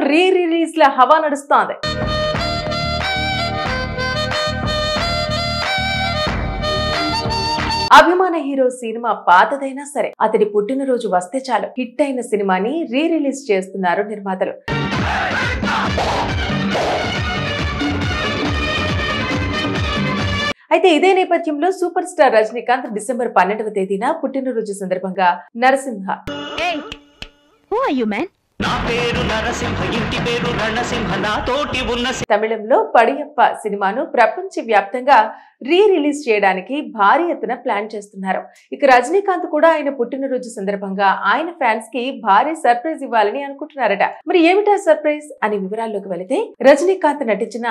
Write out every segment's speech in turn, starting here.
రీ రిలీజ్ల హవా నడుస్తోంది. అభిమాన హీరో సినిమా పాతదైనా సరే అతడి పుట్టినరోజు వస్తే చాలు హిట్ అయిన సినిమాని రీ రిలీజ్ చేస్తున్నారు నిర్మాతలు. అయితే ఇదే నేపథ్యంలో సూపర్ స్టార్ రజనీకాంత్ డిసెంబర్ 12వ తేదీన పుట్టినరోజు సందర్భంగా నరసింహ తమిళంలో పడియప్ప సినిమాను ప్రపంచ వ్యాప్తంగా రీ రిలీజ్ చేయడానికి భారీ ఎత్తున ప్లాన్ చేస్తున్నారు. ఇక రజనీకాంత్ కూడా ఆయన పుట్టినరోజు సందర్భంగా ఆయన ఫ్యాన్స్ కి భారీ సర్ప్రైజ్ ఇవ్వాలని అనుకుంటున్నారట. మరి ఏమిటా సర్ప్రైజ్ అని వివరాల్లోకి వెళితే, రజనీకాంత్ నటించిన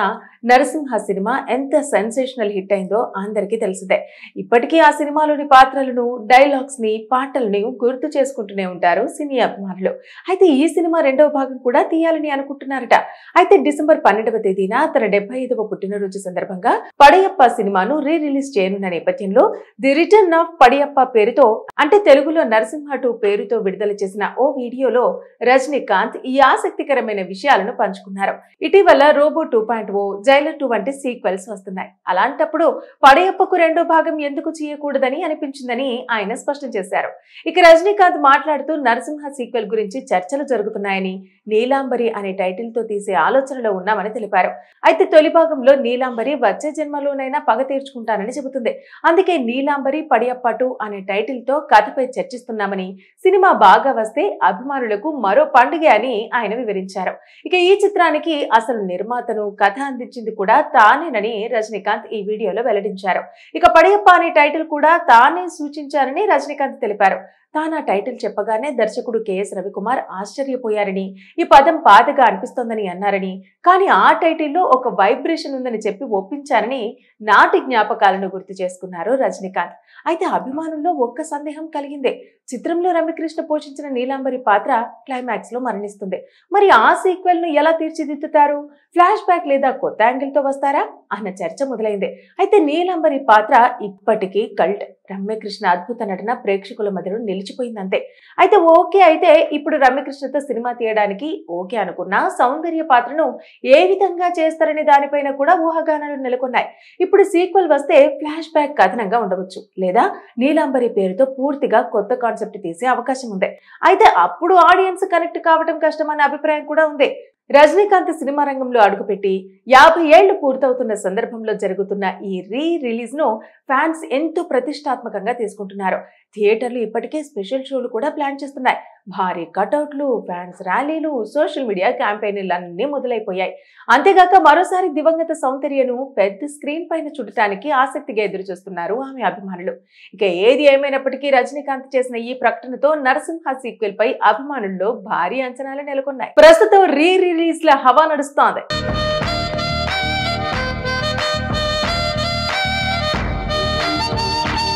నరసింహ సినిమా ఎంత సెన్సేషనల్ హిట్ అయిందో అందరికీ తెలిసిందే. ఇప్పటికీ ఆ సినిమాలోని పాత్రలను, డైలాగ్స్ ని, పాటలను గుర్తు చేసుకుంటూనే ఉంటారు సినీ అభిమానులు. అయితే ఈ సినిమా రెండవ భాగం కూడా తీయాలని అనుకుంటున్నారట. అయితే డిసెంబర్ 12వ తేదీన తన 75వ పుట్టినరోజు సందర్భంగా పడయప్ప సినిమాను రీ రిలీజ్ చేయనున్న నేపథ్యంలో ది రిటర్న్ ఆఫ్ పడియప్ప పేరుతో, అంటే తెలుగులో నరసింహ 2 పేరుతో విడుదల చేసిన ఓ వీడియోలో రజనీకాంత్ ఈ ఆసక్తికరమైన విషయాలను పంచుకున్నారు. ఇటీవల రోబో 2.0, జైలర్ 2 వంటి సీక్వెల్స్ వస్తున్నాయి. అలాంటప్పుడు పడయప్పకు రెండో భాగం ఎందుకు చేయకూడదని అనిపించిందని ఆయన స్పష్టం చేశారు. ఇక రజనీకాంత్ మాట్లాడుతూ నరసింహ సీక్వెల్ గురించి చర్చలు జరుగుతున్నాయని, నీలాంబరి అనే టైటిల్ తో తీసే ఆలోచనలో ఉన్నామని తెలిపారు. అయితే తొలి భాగంలో నీలాంబరి వచ్చే జన్మలోనైనా పగ తీర్చుకుంటానని చెబుతుంది. అందుకే నీలాంబరి పడియప్ప 2 అనే టైటిల్ తో కథపై చర్చిస్తున్నామని, సినిమా బాగా వస్తే అభిమానులకు మరో పండుగ అని ఆయన వివరించారు. ఇక ఈ చిత్రానికి అసలు నిర్మాతను, కథ అందించింది కూడా తానేనని రజనీకాంత్ ఈ వీడియోలో వెల్లడించారు. ఇక పడియప్ప అనే టైటిల్ కూడా తానే సూచించారని రజనీకాంత్ తెలిపారు. తానా టైటిల్ చెప్పగానే దర్శకుడు కెఎస్ రవికుమార్ ఆశ్చర్యపోయారని, ఈ పదం పాతగా అనిపిస్తోందని అన్నారని, కానీ ఆ టైటిల్లో ఒక వైబ్రేషన్ ఉందని చెప్పి ఒప్పించారని నాటి జ్ఞాపకాలను గుర్తు చేసుకున్నారు రజనీకాంత్. అయితే అభిమానుల్లో ఒక్క సందేహం కలిగిందే. చిత్రంలో రమ్యకృష్ణ పోషించిన నీలాంబరి పాత్ర క్లైమాక్స్ లో మరణిస్తుంది. మరి ఆ సీక్వెల్ ను ఎలా తీర్చిదిద్దుతారు? ఫ్లాష్ బ్యాక్ లేదా కొత్త యాంగిల్ తో వస్తారా అన్న చర్చ మొదలైంది. అయితే నీలాంబరి పాత్ర ఇప్పటికీ కల్ట్. రమ్యకృష్ణ అద్భుత నటన ప్రేక్షకుల మధ్యలో నిలిచిపోయిందంతే. అయితే ఇప్పుడు రమ్యకృష్ణతో సినిమా తీయడానికి ఓకే అనుకున్నా సౌందర్య పాత్రను ఏ విధంగా చేస్తారనే దానిపైన కూడా ఊహాగానాలు నెలకొన్నాయి. ఇప్పుడు సీక్వెల్ వస్తే ఫ్లాష్ బ్యాక్ కథనంగా ఉండవచ్చు, లేదా నీలాంబరి పేరుతో పూర్తిగా కొత్త కాన్సెప్ట్ తీసే అవకాశం ఉంది. అయితే అప్పుడు ఆడియన్స్ కనెక్ట్ కావడం కష్టమన్న అభిప్రాయం కూడా ఉంది. రజనీకాంత్ సినిమా రంగంలో అడుగుపెట్టి 50 ఏళ్లు పూర్తవుతున్న సందర్భంలో జరుగుతున్న ఈ రీ రిలీజ్ ను ఫ్యాన్స్ ఎంతో ప్రతిష్టాత్మకంగా తీసుకుంటున్నారు. థియేటర్లు ఇప్పటికే స్పెషల్ షోలు కూడా ప్లాన్ చేస్తున్నాయి. భారీ కటౌట్లు, ఫ్యాన్స్ ర్యాలీలు, సోషల్ మీడియా క్యాంపెయిన్లు అన్నీ మొదలైపోయాయి. అంతేగాక మరోసారి దివంగత సౌందర్యను పెద్ద స్క్రీన్ పైన చూడటానికి ఆసక్తిగా ఎదురు చూస్తున్నారు ఆమె అభిమానులు. ఇక ఏది ఏమైనప్పటికీ రజనీకాంత్ చేసిన ఈ ప్రకటనతో నరసింహ సీక్వెల్ పై అభిమానుల్లో భారీ అంచనాలు నెలకొన్నాయి. ప్రస్తుతం రీ రిలీజ్ల హవా నడుస్తోంది.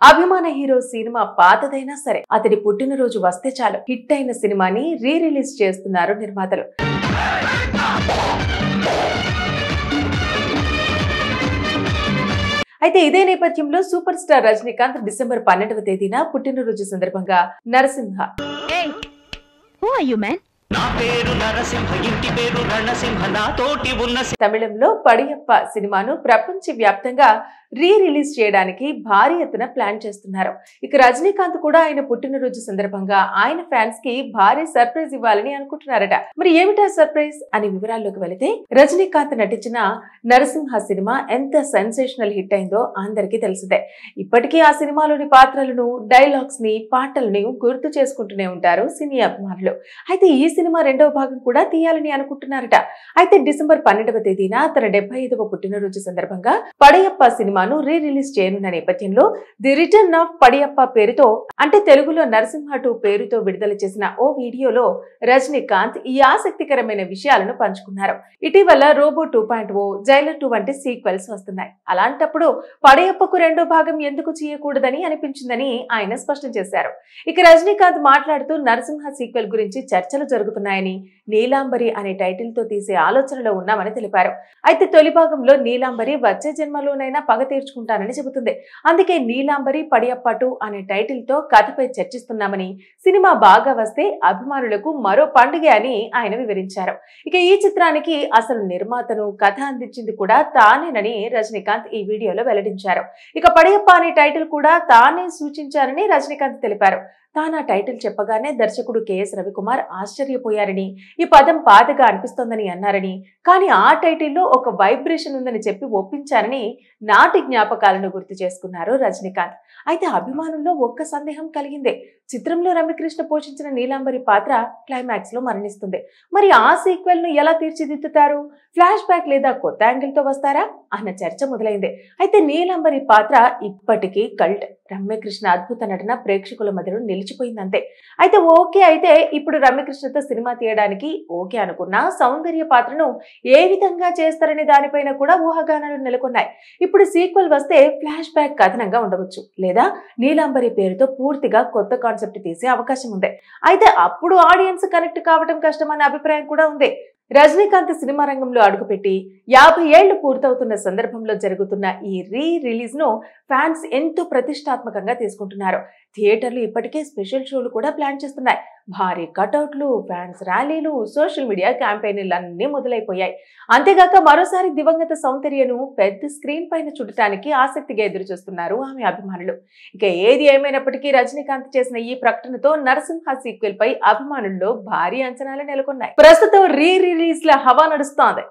అభిమాన హీరో సినిమా పాతదైనా సరే అతడి పుట్టినరోజు వస్తే చాలు హిట్ అయిన సినిమాని రీ రిలీజ్ చేస్తున్నారు నిర్మాతలు. అయితే ఇదే నేపథ్యంలో సూపర్ స్టార్ రజనీకాంత్ డిసెంబర్ 12వ తేదీన పుట్టినరోజు సందర్భంగా నరసింహ తమిళంలో పడియప్ప సినిమాను ప్రపంచ వ్యాప్తంగా రీ రిలీజ్ చేయడానికి భారీ ఎత్తున ప్లాన్ చేస్తున్నారు. ఇక రజనీకాంత్ కూడా ఆయన పుట్టినరోజు సందర్భంగా ఆయన ఫ్యాన్స్ కి భారీ సర్ప్రైజ్ ఇవ్వాలని అనుకుంటున్నారట. మరి ఏమిటా సర్ప్రైజ్ అని వివరాల్లోకి వెళితే, రజనీకాంత్ నటించిన నరసింహ సినిమా ఎంత సెన్సేషనల్ హిట్ అయిందో అందరికీ తెలిసిందే. ఇప్పటికీ ఆ సినిమాలోని పాత్రలను, డైలాగ్స్ ని, పాటలను గుర్తు చేసుకుంటూనే ఉంటారు సినీ అభిమానులు. అయితే ఈ సినిమా రెండవ భాగం కూడా తీయాలని అనుకుంటున్నారట. అయితే డిసెంబర్ 12వ తేదీన తన 75వ పుట్టినరోజు సందర్భంగా పడయప్ప సినిమాను రీ రిలీజ్ చేయనున్న నేపథ్యంలో ది రిటర్న్ ఆఫ్ పడియప్ప పేరుతో, అంటే తెలుగులో నరసింహ 2 పేరుతో విడుదల చేసిన ఓ వీడియోలో రజనీకాంత్ ఈ ఆసక్తికరమైన విషయాలను పంచుకున్నారు. ఇటీవల రోబో 2.0, జైలర్ 2 వంటి సీక్వెల్స్ వస్తున్నాయి. అలాంటప్పుడు పడయప్పకు రెండో భాగం ఎందుకు చేయకూడదని అనిపించిందని ఆయన స్పష్టం చేశారు. ఇక రజనీకాంత్ మాట్లాడుతూ నరసింహ సీక్వెల్ గురించి చర్చలు జరుగుతున్నాయని, నీలాంబరి అనే టైటిల్ తో తీసే ఆలోచనలో ఉన్నామని తెలిపారు. అయితే తొలి భాగంలో నీలాంబరి వచ్చే జన్మలోనైనా పగ తీర్చుకుంటానని చెబుతుంది. అందుకే నీలాంబరి పడియప్ప 2 అనే టైటిల్ తో కథపై చర్చిస్తున్నామని, సినిమా బాగా వస్తే అభిమానులకు మరో పండుగే అని ఆయన వివరించారు. ఇక ఈ చిత్రానికి అసలు నిర్మాతను, కథ అందించింది కూడా తానేనని రజనీకాంత్ ఈ వీడియోలో వెల్లడించారు. ఇక పడియప్ప అనే టైటిల్ కూడా తానే సూచించారని రజనీకాంత్ తెలిపారు. తానా టైటిల్ చెప్పగానే దర్శకుడు కెఎస్ రవికుమార్ ఆశ్చర్యపోయారని, ఈ పదం పాతగా అనిపిస్తోందని అన్నారని, కానీ ఆ టైటిల్లో ఒక వైబ్రేషన్ ఉందని చెప్పి ఒప్పించారని నాటి జ్ఞాపకాలను గుర్తు చేసుకున్నారు రజనీకాంత్. అయితే అభిమానుల్లో ఒక్క సందేహం కలిగిందే. చిత్రంలో రమ్యకృష్ణ పోషించిన నీలాంబరి పాత్ర క్లైమాక్స్ లో మరణిస్తుంది. మరి ఆ సీక్వెల్ ను ఎలా తీర్చిదిద్దుతారు? ఫ్లాష్ బ్యాక్ లేదా కొత్త యాంగిల్ తో వస్తారా అన్న చర్చ మొదలైంది. అయితే నీలాంబరి పాత్ర ఇప్పటికీ కల్ట్. రమ్యకృష్ణ అద్భుత నటన ప్రేక్షకుల మధ్యలో నిలిచిపోయిందంతే. అయితే ఇప్పుడు రమ్యకృష్ణతో సినిమా తీయడానికి ఓకే అనుకున్నా సౌందర్య పాత్రను ఏ విధంగా చేస్తారనే దానిపైన కూడా ఊహాగానాలు నెలకొన్నాయి. ఇప్పుడు సీక్వెల్ వస్తే ఫ్లాష్ బ్యాక్ కథనంగా ఉండవచ్చు, లేదా నీలాంబరి పేరుతో పూర్తిగా కొత్త కాన్సెప్ట్ తీసే అవకాశం ఉంది. అయితే అప్పుడు ఆడియన్స్ కనెక్ట్ కావడం కష్టమన్న అభిప్రాయం కూడా ఉంది. రజనీకాంత్ సినిమా రంగంలో అడుగుపెట్టి 50 ఏళ్లు పూర్తవుతున్న సందర్భంలో జరుగుతున్న ఈ రిలీజ్ ను ఫ్యాన్స్ ఎంతో ప్రతిష్టాత్మకంగా తీసుకుంటున్నారు. థియేటర్లు ఇప్పటికే స్పెషల్ షోలు కూడా ప్లాన్ చేస్తున్నాయి. భారీ కటౌట్లు, ఫ్యాన్స్ ర్యాలీలు, సోషల్ మీడియా క్యాంపెయిన్లు అన్నీ మొదలైపోయాయి. అంతేగాక మరోసారి దివంగత సౌందర్యను పెద్ద స్క్రీన్ పైన చూడటానికి ఆసక్తిగా ఎదురు చూస్తున్నారు ఆమె అభిమానులు. ఇక ఏది ఏమైనప్పటికీ రజనీకాంత్ చేసిన ఈ ప్రకటనతో నరసింహ సీక్వెల్ పై అభిమానుల్లో భారీ అంచనాలు నెలకొన్నాయి. ప్రస్తుతం రిలీజ్ ల హవా నడుస్తోంది.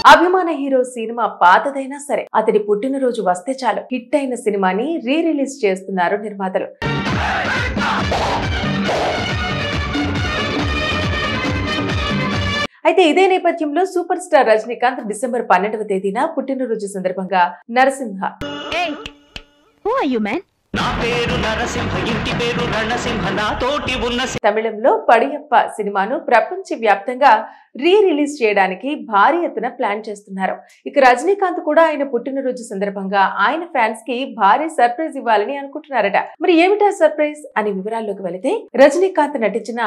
అభిమాన హీరో సినిమా పాతదైనా సరే అతడి పుట్టినరోజు వస్తే చాలు హిట్ అయిన సినిమాని రిలీజ్ చేస్తున్నారు నిర్మాతలు. అయితే ఇదే నేపథ్యంలో సూపర్ స్టార్ రజనీకాంత్ డిసెంబర్ 12వ తేదీన పుట్టినరోజు సందర్భంగా నరసింహ తమిళంలో పడియప్ప సినిమాను ప్రపంచ వ్యాప్తంగా రిలీజ్ చేయడానికి భారీ ఎత్తున ప్లాన్ చేస్తున్నారు. ఇక రజనీకాంత్ కూడా ఆయన పుట్టినరోజు సందర్భంగా ఆయన ఫ్యాన్స్ కి భారీ సర్ప్రైజ్ ఇవ్వాలని అనుకుంటున్నారట. మరి ఏమిటా సర్ప్రైజ్ అని వివరాల్లోకి వెళితే, రజనీకాంత్ నటించిన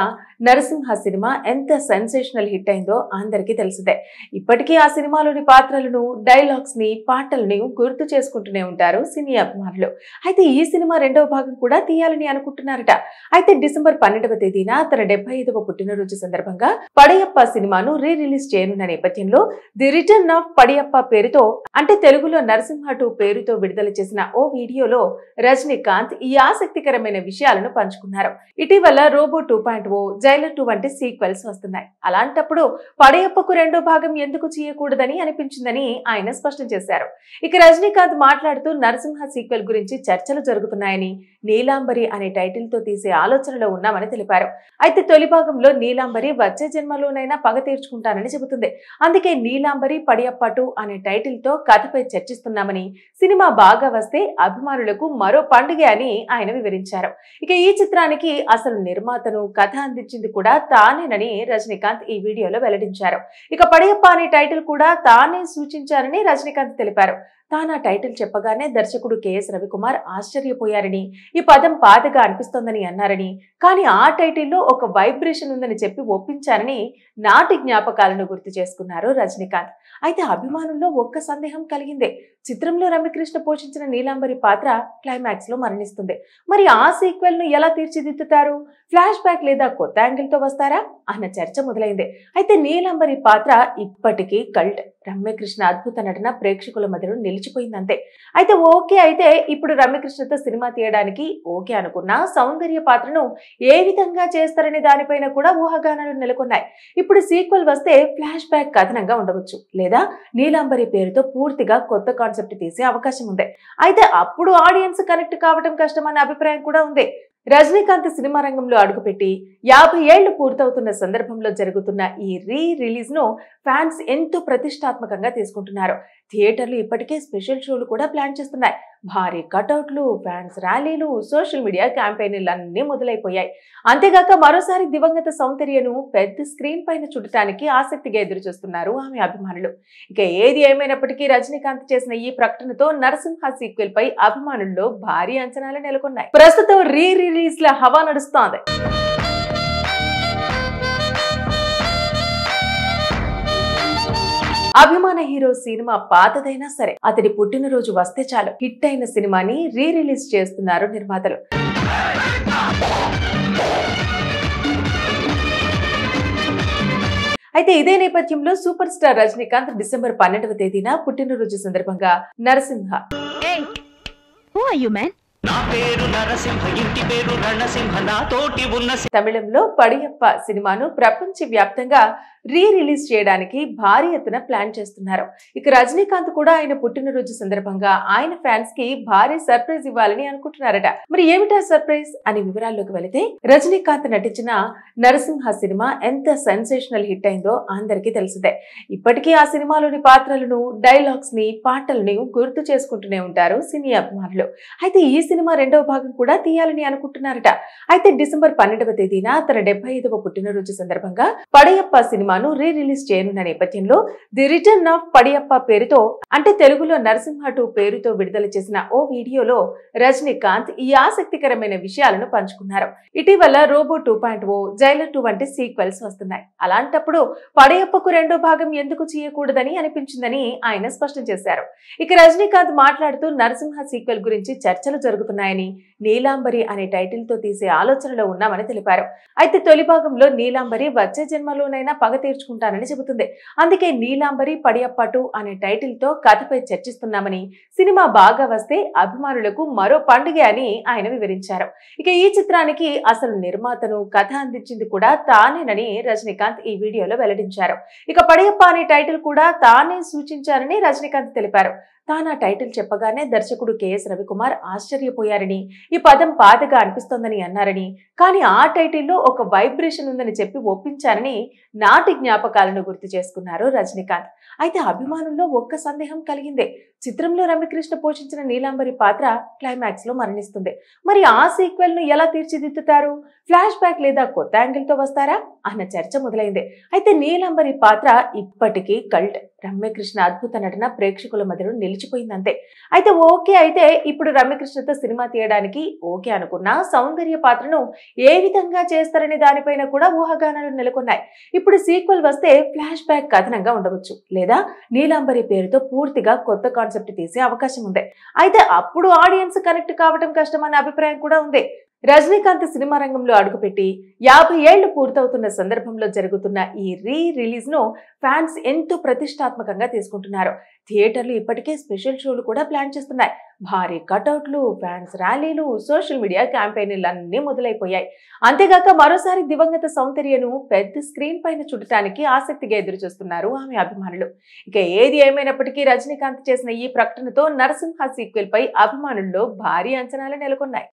నరసింహ సినిమా ఎంత సెన్సేషనల్ హిట్ అయిందో అందరికీ తెలిసిందే. ఇప్పటికీ ఆ సినిమాలోని పాత్రలను, డైలాగ్స్ ని, పాటలను గుర్తు చేసుకుంటూనే ఉంటారు సినీ అభిమానులు. అయితే ఈ సినిమా రెండవ భాగం కూడా తీయాలని అనుకుంటున్నారట. అయితే డిసెంబర్ 12వ తేదీన తన 75వ పుట్టినరోజు సందర్భంగా పడియప్ప సినిమాను రిలీజ్ చేయనున్న నేపథ్యంలో ది రిటర్న్ ఆఫ్ పడియప్ప పేరుతో, అంటే తెలుగులో నరసింహ 2 పేరుతో విడుదల చేసిన ఓ వీడియోలో రజనీకాంత్ ఈ ఆసక్తికరమైన విషయాలను పంచుకున్నారు. ఇటీవల రోబో 2.0, జైలర్ 2 వంటి సీక్వెల్స్ వస్తున్నాయి. అలాంటప్పుడు పడియప్పకు రెండో భాగం ఎందుకు చేయకూడదని అనిపించిందని ఆయన స్పష్టం చేశారు. ఇక రజనీకాంత్ మాట్లాడుతూ నరసింహ సీక్వెల్ గురించి చర్చలు జరుగుతున్నాయని, నీలాంబరి అనే టైటిల్ తో తీసే ఆలోచనలో ఉన్నామని తెలిపారు. అయితే తొలి భాగంలో నీలాంబరి వచ్చే జన్మలోనైనా పగ తీర్చుకుంటానని చెబుతుంది. అందుకే నీలాంబరి పడియప్ప 2 అనే టైటిల్ తో కథపై చర్చిస్తున్నామని, సినిమా బాగా వస్తే అభిమానులకు మరో పండుగే అని ఆయన వివరించారు. ఇక ఈ చిత్రానికి అసలు నిర్మాతను, కథ అందించింది కూడా తానేనని రజనీకాంత్ ఈ వీడియోలో వెల్లడించారు. ఇక పడియప్ప అనే టైటిల్ కూడా తానే సూచించారని రజనీకాంత్ తెలిపారు. తానా టైటిల్ చెప్పగానే దర్శకుడు కెఎస్ రవికుమార్ ఆశ్చర్యపోయారని, ఈ పదం పాతగా అనిపిస్తోందని అన్నారని, కానీ ఆ టైటిల్లో ఒక వైబ్రేషన్ ఉందని చెప్పి ఒప్పించారని నాటి జ్ఞాపకాలను గుర్తు చేసుకున్నారు రజనీకాంత్. అయితే అభిమానుల్లో ఒక్క సందేహం కలిగిందే. చిత్రంలో రమ్యకృష్ణ పోషించిన నీలాంబరి పాత్ర క్లైమాక్స్ లో మరణిస్తుంది. మరి ఆ సీక్వెల్ ను ఎలా తీర్చిదిద్దుతారు? ఫ్లాష్ బ్యాక్ లేదా కొత్త యాంగిల్ తో వస్తారా అన్న చర్చ మొదలైంది. అయితే నీలాంబరి పాత్ర ఇప్పటికీ కల్ట్. రమ్యకృష్ణ అద్భుత నటన ప్రేక్షకుల మధ్యలో నిలిచిపోయిందంతే. అయితే ఇప్పుడు రమ్యకృష్ణతో సినిమా తీయడానికి ఓకే అనుకున్నా సౌందర్య పాత్రను ఏ విధంగా చేస్తారనే దానిపైన కూడా ఊహాగానాలు నెలకొన్నాయి. ఇప్పుడు సీక్వెల్ వస్తే ఫ్లాష్ బ్యాక్ కథనంగా ఉండవచ్చు, లేదా నీలాంబరి పేరుతో పూర్తిగా కొత్త కాన్సెప్ట్ తీసే అవకాశం ఉంది. అయితే అప్పుడు ఆడియన్స్ కనెక్ట్ కావడం కష్టమన్న అభిప్రాయం కూడా ఉంది. రజనీకాంత్ సినిమా రంగంలో అడుగుపెట్టి 50 ఏళ్లు పూర్తవుతున్న సందర్భంలో జరుగుతున్న ఈ రిలీజ్ ను ఫ్యాన్స్ ఎంతో ప్రతిష్టాత్మకంగా తీసుకుంటున్నారు. థియేటర్లు ఇప్పటికే స్పెషల్ షోలు కూడా ప్లాన్ చేస్తున్నాయి. భారీ కటౌట్లు, ఫ్యాన్స్ ర్యాలీలు, సోషల్ మీడియా క్యాంపెయిన్లు అన్నీ మొదలైపోయాయి. అంతేగాక మరోసారి దివంగత సౌందర్యను పెద్ద స్క్రీన్ పైన చూడటానికి ఆసక్తిగా ఎదురు చూస్తున్నారు ఆమె అభిమానులు. ఇక ఏది ఏమైనప్పటికీ రజనీకాంత్ చేసిన ఈ ప్రకటనతో నరసింహ సీక్వెల్ పై అభిమానుల్లో భారీ అంచనాలు నెలకొన్నాయి. ప్రస్తుతం రిలీజ్ ల హవా నడుస్తోంది. అభిమాన హీరో సినిమా పాతదైనా సరే అతడి పుట్టినరోజు వస్తే చాలు హిట్ అయిన సినిమాని రిలీజ్ చేస్తున్నారు నిర్మాతలు. అయితే ఇదే నేపథ్యంలో సూపర్ స్టార్ రజనీకాంత్ డిసెంబర్ 12వ తేదీన పుట్టినరోజు సందర్భంగా నరసింహ తమిళంలో పడియప్ప సినిమాను ప్రపంచ వ్యాప్తంగా రిలీజ్ చేయడానికి భారీ ఎత్తున ప్లాన్ చేస్తున్నారు. ఇక రజనీకాంత్ కూడా ఆయన పుట్టినరోజు సందర్భంగా ఆయన ఫ్యాన్స్ కి భారీ సర్ప్రైజ్ ఇవ్వాలని అనుకుంటున్నారట. మరి ఏమిటా సర్ప్రైజ్ అని వివరాల్లోకి వెళితే, రజనీకాంత్ నటించిన నరసింహ సినిమా ఎంత సెన్సేషనల్ హిట్ అయిందో అందరికీ తెలిసిందే. ఇప్పటికీ ఆ సినిమాలోని పాత్రలను, డైలాగ్స్ ని, పాటలను గుర్తు చేసుకుంటూనే ఉంటారు సినీ అభిమానులు. అయితే ఈ సినిమా రెండవ భాగం కూడా తీయాలని అనుకుంటున్నారట. అయితే డిసెంబర్ 12వ తేదీన తన 75వ పుట్టినరోజు సందర్భంగా పడయప్ప సినిమాను రిలీజ్ చేయనున్న నేపథ్యంలో ది రిటర్న్ ఆఫ్ పడియప్ప పేరుతో, అంటే తెలుగులో నరసింహ 2 పేరుతో విడుదల చేసిన ఓ వీడియోలో రజనీకాంత్ ఈ ఆసక్తికరమైన విషయాలను పంచుకున్నారు. ఇటీవల రోబో 2.0, జైలర్ 2 వంటి సీక్వెల్స్ వస్తున్నాయి. అలాంటప్పుడు పడయప్పకు రెండో భాగం ఎందుకు చేయకూడదని అనిపించిందని ఆయన స్పష్టం చేశారు. ఇక రజనీకాంత్ మాట్లాడుతూ నరసింహ సీక్వెల్ గురించి చర్చలు జరుగుతున్నాయని, నీలాంబరి అనే టైటిల్ తో తీసే ఆలోచనలో ఉన్నామని తెలిపారు. అయితే తొలి భాగంలో నీలాంబరి వచ్చే జన్మలోనైనా పగ తీర్చుకుంటానని చెబుతుంది. అందుకే నీలాంబరి పడియప్ప 2 అనే టైటిల్ తో కథపై చర్చిస్తున్నామని, సినిమా బాగా వస్తే అభిమానులకు మరో పండుగ అని ఆయన వివరించారు. ఇక ఈ చిత్రానికి అసలు నిర్మాతను, కథ అందించింది కూడా తానేనని రజనీకాంత్ ఈ వీడియోలో వెల్లడించారు. ఇక పడియప్ప అనే టైటిల్ కూడా తానే సూచించారని రజనీకాంత్ తెలిపారు. తాను ఆ టైటిల్ చెప్పగానే దర్శకుడు కెఎస్ రవికుమార్ ఆశ్చర్యపోయారని, ఈ పదం పాతగా అనిపిస్తోందని అన్నారని, కానీ ఆ టైటిల్లో ఒక వైబ్రేషన్ ఉందని చెప్పి ఒప్పించారని నాటి జ్ఞాపకాలను గుర్తు చేసుకున్నారు రజనీకాంత్. అయితే అభిమానుల్లో ఒక్క సందేహం కలిగిందే. చిత్రంలో రమ్యకృష్ణ పోషించిన నీలాంబరి పాత్ర క్లైమాక్స్ లో మరణిస్తుంది. మరి ఆ సీక్వెల్ ను ఎలా తీర్చిదిద్దుతారు? ఫ్లాష్ బ్యాక్ లేదా కొత్త యాంగిల్ తో వస్తారా అన్న చర్చ మొదలైంది. అయితే నీలాంబరి పాత్ర ఇప్పటికీ కల్ట్. రమ్యకృష్ణ అద్భుత నటన ప్రేక్షకుల మధ్యలో నిలిచిపోయిందంతే. అయితే ఇప్పుడు రమ్యకృష్ణతో సినిమా తీయడానికి ఓకే అనుకున్నా సౌందర్య పాత్రను ఏ విధంగా చేస్తారనే దానిపైన కూడా ఊహాగానాలు నెలకొన్నాయి. ఇప్పుడు సీక్వెల్ వస్తే ఫ్లాష్ బ్యాక్ కథనంగా ఉండవచ్చు, లేదా నీలాంబరి పేరుతో పూర్తిగా కొత్త కాన్సెప్ట్ తీసే అవకాశం ఉంది. అయితే అప్పుడు ఆడియన్స్ కనెక్ట్ కావడం కష్టమన్న అభిప్రాయం కూడా ఉంది. రజనీకాంత్ సినిమా రంగంలో అడుగుపెట్టి 50 ఏళ్లు పూర్తవుతున్న సందర్భంలో జరుగుతున్న ఈ రిలీజ్ ను ఫ్యాన్స్ ఎంతో ప్రతిష్టాత్మకంగా తీసుకుంటున్నారు. థియేటర్లు ఇప్పటికే స్పెషల్ షోలు కూడా ప్లాన్ చేస్తున్నాయి. భారీ కటౌట్లు, ఫ్యాన్స్ ర్యాలీలు, సోషల్ మీడియా క్యాంపెయిన్లు అన్నీ మొదలైపోయాయి. అంతేగాక మరోసారి దివంగత సౌందర్యను పెద్ద స్క్రీన్ పైన చూడటానికి ఆసక్తిగా ఎదురు చూస్తున్నారు ఆమె అభిమానులు. ఇక ఏది ఏమైనప్పటికీ రజనీకాంత్ చేసిన ఈ ప్రకటనతో నరసింహ సీక్వెల్ పై అభిమానుల్లో భారీ అంచనాలు నెలకొన్నాయి.